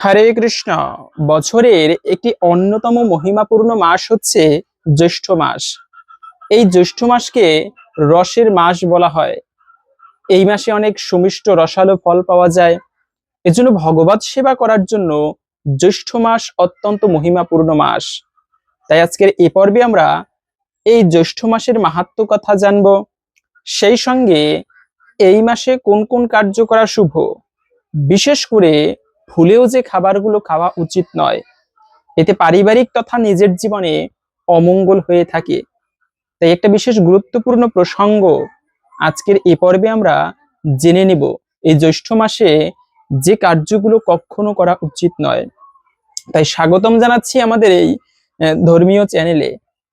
হরে কৃষ্ণ। বছরের একটি অন্যতম মহিমাপূর্ণ মাস হচ্ছে জ্যৈষ্ঠ মাস। এই জ্যৈষ্ঠ মাসকে রসের মাস বলা হয়। এই মাসে অনেক সুমিষ্ট রসালো ফল পাওয়া যায়। এজন্য ভগবত সেবা করার জন্য জ্যৈষ্ঠ মাস অত্যন্ত মহিমাপূর্ণ মাস। তাই আজকের এই পর্বে আমরা এই জ্যৈষ্ঠ মাসের মাহাত্ম্য কথা জানবো। সেই সঙ্গে এই মাসে কোন কোন কার্য করা শুভ, বিশেষ করে ভুলেও যে খাবারগুলো খাওয়া উচিত নয়, এতে পারিবারিক তথা নিজের জীবনে অমঙ্গল হয়ে থাকে। তাই একটা বিশেষ গুরুত্বপূর্ণ প্রসঙ্গ আজকের এই পর্বে আমরা জেনে নেব। এই জ্যৈষ্ঠ মাসে যে কার্যগুলো কখনো করা উচিত নয়। তাই স্বাগতম জানাচ্ছি আমাদের এই ধর্মীয় চ্যানেলে।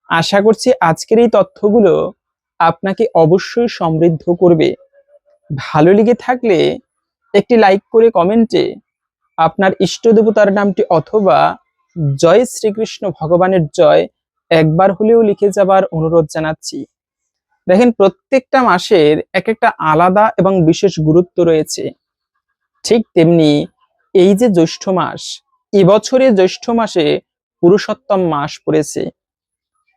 আশা করছি আজকের এই তথ্যগুলো আপনাকে অবশ্যই সমৃদ্ধ করবে। ভালো লেগে থাকলে একটি লাইক করে কমেন্টে আপনার ইষ্ট দেবতার নামটি অথবা জয় শ্রীকৃষ্ণ ভগবানের জয় একবার হলেও লিখে যাবার অনুরোধ জানাচ্ছি। দেখেন, প্রত্যেকটা মাসের এক একটা আলাদা এবং বিশেষ গুরুত্ব রয়েছে। ঠিক তেমনি এই যে জ্যৈষ্ঠ মাস, এবছরে জ্যৈষ্ঠ মাসে পুরুষোত্তম মাস পড়েছে।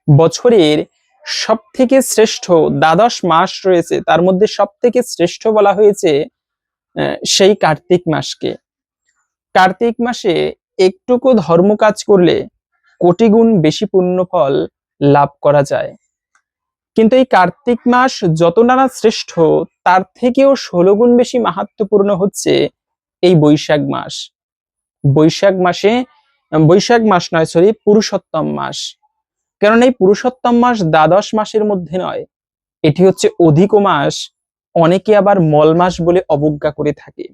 বছরের সব থেকে শ্রেষ্ঠ দ্বাদশ মাস রয়েছে, তার মধ্যে সব থেকে শ্রেষ্ঠ বলা হয়েছে সেই কার্তিক মাসকে। কার্তিক মাসে একটুকু ধর্ম কাজ করলে কোটি গুণ বেশি পুণ্য ফল লাভ করা যায়। কিন্তু এই কার্তিক মাস যত না শ্রেষ্ঠ, তার থেকেও 16 গুণ বেশি মাহাত্ম্যপূর্ণ হচ্ছে এই বৈশাখ মাস। বৈশাখ মাস নয়, পুরুষোত্তম মাস। কারণ এই পুরুষোত্তম মাস দ্বাদশ মাসের মধ্যে নয়, এটি হচ্ছে অধিক মাস। অনেকে আবার মল মাস বলে অবজ্ঞা করে থাকে।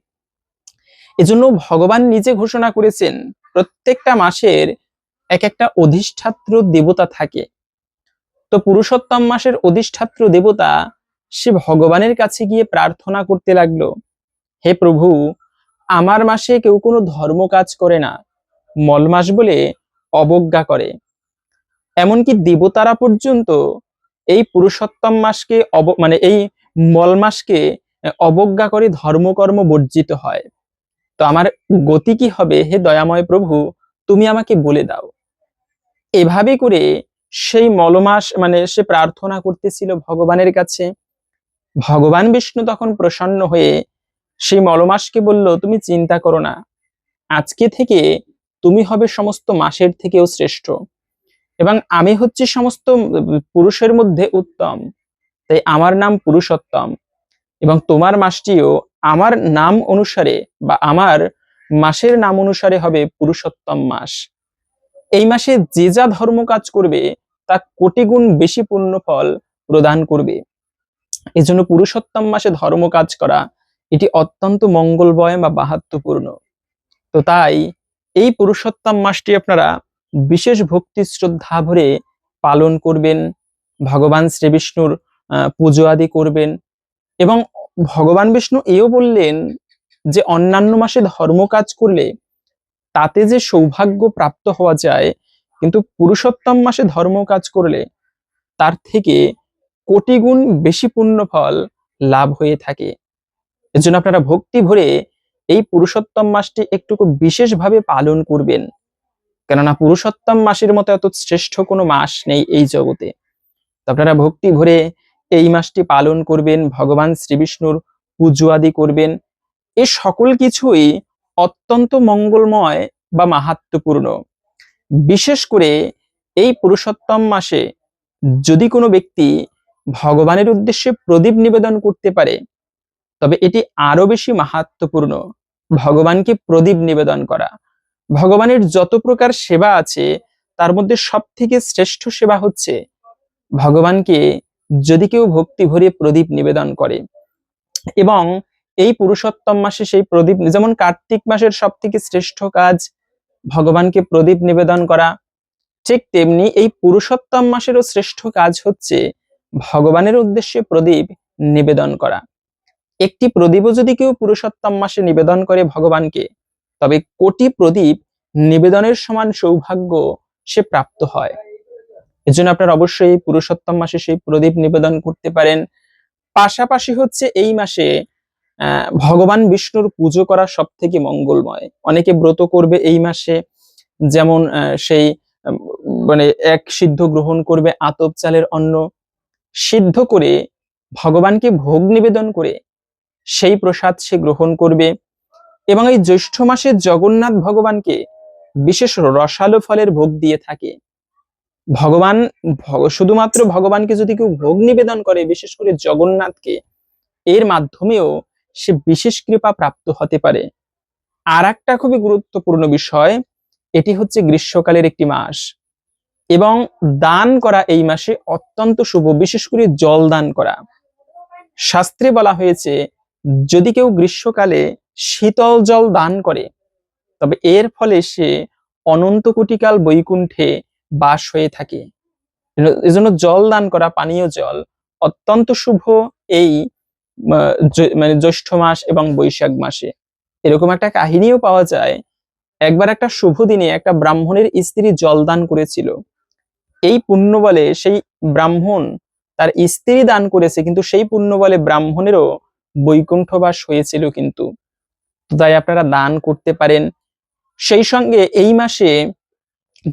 এজন্য ভগবান নিজে ঘোষণা করেছেন প্রত্যেকটা মাসের এক একটা অধিষ্ঠাত্র দেবতা থাকে। তো পুরুষোত্তম মাসের অধিষ্ঠাত্র দেবতা সে ভগবানের কাছে গিয়ে প্রার্থনা করতে লাগলো, হে প্রভু, আমার মাসে কেউ কোনো ধর্ম কাজ করে না, মল মাস বলে অবজ্ঞা করে। এমনকি দেবতারা পর্যন্ত এই পুরুষোত্তম মাসকে এই মল মাসকে অবজ্ঞা করে ধর্মকর্ম বর্জিত হয়। তো আমার গতি কি হবে হে দয়াময় প্রভু, তুমি আমাকে বলে দাও। এভাবে করে সেই মলমাস সে প্রার্থনা করতেছিল ভগবানের কাছে। ভগবান বিষ্ণু তখন প্রসন্ন হয়ে সেই মলমাসকে বলল, তুমি চিন্তা করো না, আজকে থেকে তুমি হবে সমস্ত মাসের থেকেও শ্রেষ্ঠ, এবং আমি হচ্ছি সমস্ত পুরুষের মধ্যে উত্তম, তাই আমার নাম পুরুষোত্তম, এবং তোমার মাসটিও আমার নাম অনুসারে বা আমার মাসের নাম অনুসারে হবে পুরুষোত্তম মাস। এই মাসে যে যা ধর্ম কাজ করবে তা কোটি গুণ বেশি পুণ্য ফল প্রদান করবে। এজন্য পুরুষোত্তম মাসে ধর্ম কাজ করা এটি অত্যন্ত মঙ্গলময় বা মাহাত্ম্যপূর্ণ। তো তাই এই পুরুষোত্তম মাসটি আপনারা বিশেষ ভক্তি শ্রদ্ধা ভরে পালন করবেন। ভগবান শ্রী বিষ্ণুর পুজো আদি করবেন। এবং ভগবান বিষ্ণু এও বললেন যে অন্যান্য মাসে ধর্ম কাজ করলে তাতে যে সৌভাগ্য প্রাপ্ত হওয়া যায়, কিন্তু পুরুষোত্তম মাসে ধর্ম কাজ করলে তার থেকে কোটি গুণ বেশি পুণ্য ফল লাভ হয়ে থাকে। এজন্য আপনারা ভক্তি ভরে এই পুরুষোত্তম মাসটি একটু বিশেষভাবে পালন করবেন। কেননা পুরুষোত্তম মাসের মতো এত শ্রেষ্ঠ কোনো মাস নেই এই জগতে। তো আপনারা ভক্তি ভরে এই মাসটি পালন করবেন, ভগবান শ্রী বিষ্ণুর পুজো আদি করবেন। এই সকল কিছুই অত্যন্ত মঙ্গলময় বা মাহাত্ম্যপূর্ণ। বিশেষ করে এই পুরুষোত্তম মাসে যদি কোনো ব্যক্তি ভগবানের উদ্দেশ্যে প্রদীপ নিবেদন করতে পারে, তবে এটি আরো বেশি মাহাত্ম্যপূর্ণ। ভগবানকে প্রদীপ নিবেদন করা, ভগবানের যত প্রকার সেবা আছে তার মধ্যে সব থেকে শ্রেষ্ঠ সেবা হচ্ছে ভগবানকে যদি কেউ ভক্তি ভরে প্রদীপ নিবেদন করে। এবং এই পুরুষোত্তম মাসে সেই প্রদীপ, যেমন কার্তিক মাসের সব থেকে শ্রেষ্ঠ কাজ ভগবানকে প্রদীপ নিবেদন করা, ঠিক তেমনি এই পুরুষোত্তম মাসেরও শ্রেষ্ঠ কাজ হচ্ছে ভগবানের উদ্দেশ্যে প্রদীপ নিবেদন করা। একটি প্রদীপও যদি কেউ পুরুষোত্তম মাসে নিবেদন করে ভগবানকে, তবে কোটি প্রদীপ নিবেদনের সমান সৌভাগ্য সে প্রাপ্ত হয়। এজন্য আপনারা অবশ্যই পুরুষোত্তম মাসে সেই প্রদীপ নিবেদন করতে পারেন। পাশাপাশি হচ্ছে এই মাসে ভগবান বিষ্ণুর পুজো করা সব থেকে মঙ্গলময়। অনেকে ব্রত করবে এই মাসে, যেমন সেই উম, মানে এক সিদ্ধ গ্রহণ করবে আতপ চালের অন্ন, সিদ্ধ করে ভগবানকে ভোগ নিবেদন করে সেই প্রসাদ সে গ্রহণ করবে। এবং এই জ্যৈষ্ঠ মাসে জগন্নাথ ভগবানকে বিশেষ রসালো ফলের ভোগ দিয়ে থাকে। ভগবান শুধুমাত্র ভগবানকে যদি কেউ ভোগ নিবেদন করে, বিশেষ করে জগন্নাথকে, এর মাধ্যমেও সে বিশেষ কৃপা প্রাপ্ত হতে পারে। আর একটা খুবই গুরুত্বপূর্ণ বিষয়, এটি হচ্ছে গ্রীষ্মকালের একটি মাস এবং দান করা এই মাসে অত্যন্ত শুভ, বিশেষ করে জল দান করা। শাস্ত্রে বলা হয়েছে যদি কেউ গ্রীষ্মকালে শীতল জল দান করে তবে এর ফলে সে অনন্ত কোটিকাল বৈকুণ্ঠে বাস হয়ে থাকে। এজন্য জল দান করা, পানীয় জল অত্যন্ত শুভ এই মানে জ্যৈষ্ঠ মাস এবং বৈশাখ মাসে। এরকম একটা কাহিনীও পাওয়া যায়, একবার একটা শুভ দিনে একটা ব্রাহ্মণের স্ত্রী জল দান করেছিল। এই পুণ্য বলে সেই ব্রাহ্মণ তার স্ত্রী দান করেছে, কিন্তু সেই পুণ্য বলে ব্রাহ্মণেরও বৈকুণ্ঠবাস হয়েছিল। কিন্তু তাই আপনারা দান করতে পারেন। সেই সঙ্গে এই মাসে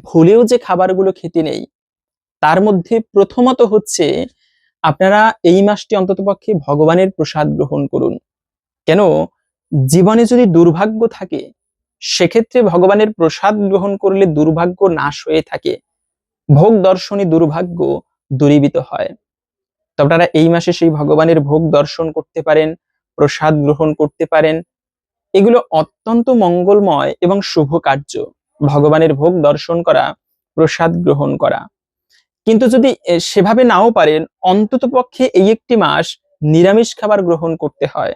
ভুলেও যে খাবারগুলো খেতে নেই, তার মধ্যে প্রথমত হচ্ছে আপনারা এই মাসটি অন্ততপক্ষে ভগবানের প্রসাদ গ্রহণ করুন। কেন, জীবনে যদি দুর্ভাগ্য থাকে সেক্ষেত্রে ভগবানের প্রসাদ গ্রহণ করলে দুর্ভাগ্য নাশ হয়ে থাকে, ভোগ দর্শনে দুর্ভাগ্য দূরীভূত হয়। তো আপনারা এই মাসে সেই ভগবানের ভোগ দর্শন করতে পারেন, প্রসাদ গ্রহণ করতে পারেন। এগুলো অত্যন্ত মঙ্গলময় এবং শুভ কার্য, ভগবানের ভোগ দর্শন করা, প্রসাদ গ্রহণ করা। কিন্তু যদি সেভাবে নাও পারেন, অন্তত পক্ষে এই একটি মাস নিরামিষ খাবার গ্রহণ করতে হয়।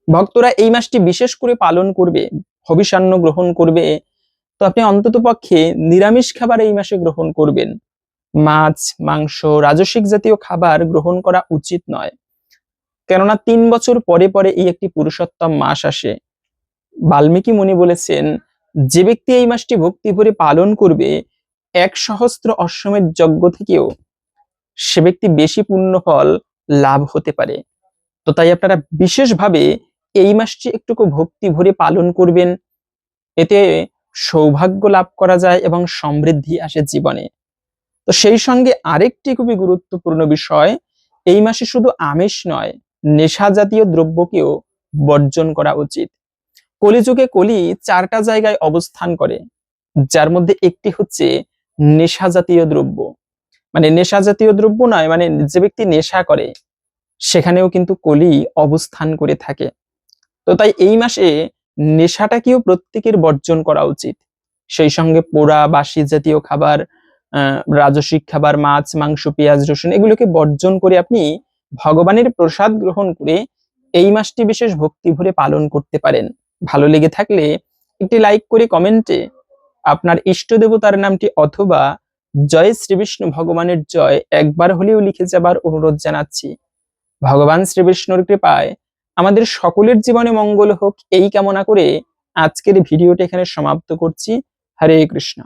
ভক্তরা এই মাসটি বিশেষ করে পালন করবে, হবিষান্ন গ্রহণ করবে, তো আপনি অন্তত পক্ষে নিরামিষ খাবার এই মাসে গ্রহণ করবেন। মাছ, মাংস, রাজসিক জাতীয় খাবার গ্রহণ করা উচিত নয়। কেননা 3 বছর পরে পরে এই একটি পুরুষোত্তম মাস আসে। বাল্মীকি মুনি বলেছেন, যে ব্যক্তি এই মাসটি ভক্তি ভরে পালন করবে 1 সহস্র অশ্বমেধ যজ্ঞ থেকেও সে ব্যক্তি বেশি পুণ্য ফল লাভ হতে পারে। তো তাই আপনারা বিশেষভাবে এই মাসটি একটু ভক্তি ভরে পালন করবেন, এতে সৌভাগ্য লাভ করা যায় এবং সমৃদ্ধি আসে জীবনে। তো সেই সঙ্গে আরেকটি খুবই গুরুত্বপূর্ণ বিষয়, এই মাসে শুধু আমিষ নয়, নেশা জাতীয় দ্রব্যকেও বর্জন করা উচিত। কলিযুগে কলি 4টা জায়গায় অবস্থান করে, যার মধ্যে একটি হচ্ছে নেশা জাতীয় দ্রব্য। মানে নেশা জাতীয় দ্রব্য নয়, মানে যে ব্যক্তি নেশা করে সেখানেও কিন্তু কলি অবস্থান করে থাকে। তো তাই এই মাসে নেশাটাকেও প্রত্যেকের বর্জন করা উচিত। সেই সঙ্গে পোড়া বাসি জাতীয় খাবার, রাজসিক খাবার, মাছ, মাংস, পেঁয়াজ, রসুন এগুলোকে বর্জন করে আপনি ভগবানের প্রসাদ গ্রহণ করে এই মাসটি বিশেষ ভক্তি ভরে পালন করতে পারেন। ভালো লেগে থাকলে একটি লাইক করে কমেন্টে আপনার ইষ্ট দেবতার নামটি অথবা জয় শ্রীবিষ্ণু ভগবানের জয় একবার হলেও লিখে যাবার অনুরোধ জানাচ্ছি। ভগবান শ্রীবিষ্ণুর কৃপায় আমাদের সকলের জীবনে মঙ্গল হোক, এই কামনা করে আজকের ভিডিওটি এখানে সমাপ্ত করছি। হরে কৃষ্ণ।